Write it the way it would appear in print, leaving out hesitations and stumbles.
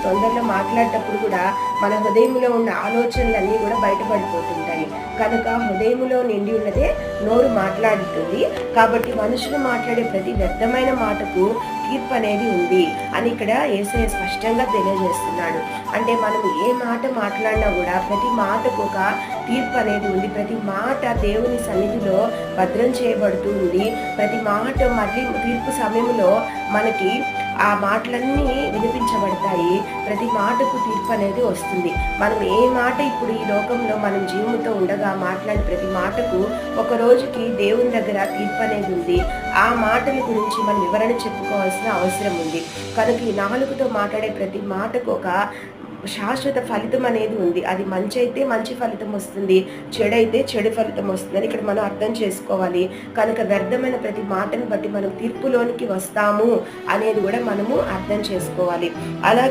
తొందరలో మాట్లాడేటప్పుడు కూడా మన హృదయంలో ఉన్న ఆలోచనలన్నీ కూడా బయటపడిపోతుంటాయి. కనుక హృదయంలో నిండి ఉన్నదే నోరు మాట్లాడుతుంది. కాబట్టి మనుషులు మాట్లాడే ప్రతి వ్యర్థమైన మాటకు తీర్పు అనేది ఉంది అని ఇక్కడ యేసయ్య స్పష్టంగా తెలియజేస్తున్నాడు. అంటే మనం ఏ మాట మాట్లాడినా కూడా ప్రతి మాటకు ఒక తీర్పు అనేది ఉంది. ప్రతి మాట దేవుని సన్నిధిలో భద్రం చేయబడుతూ ఉంది. ప్రతి మాట మళ్ళీ తీర్పు సమయంలో మనకి ఆ మాటలన్నీ వినిపించబడతాయి. ప్రతి మాటకు తీర్పు అనేది వస్తుంది. మనం ఏ మాట ఇప్పుడు ఈ లోకంలో మనం జీవంతో ఉండగా మాట్లాడే ప్రతి మాటకు ఒక రోజుకి దేవుని దగ్గర తీర్పు అనేది ఉంది. ఆ మాటల గురించి మనం వివరణ చెప్పుకోవాల్సిన అవసరం ఉంది. కనుక ఈ నాలుగుతో మాట్లాడే ప్రతి మాటకు ఒక శాశ్వత ఫలితం అనేది ఉంది. అది మంచి అయితే మంచి ఫలితం వస్తుంది, చెడైతే చెడు ఫలితం వస్తుందని ఇక్కడ మనం అర్థం చేసుకోవాలి. కనుక వ్యర్థమైన ప్రతి మాటను బట్టి మనం తీర్పులోనికి వస్తాము అనేది కూడా మనము అర్థం చేసుకోవాలి. అలాగే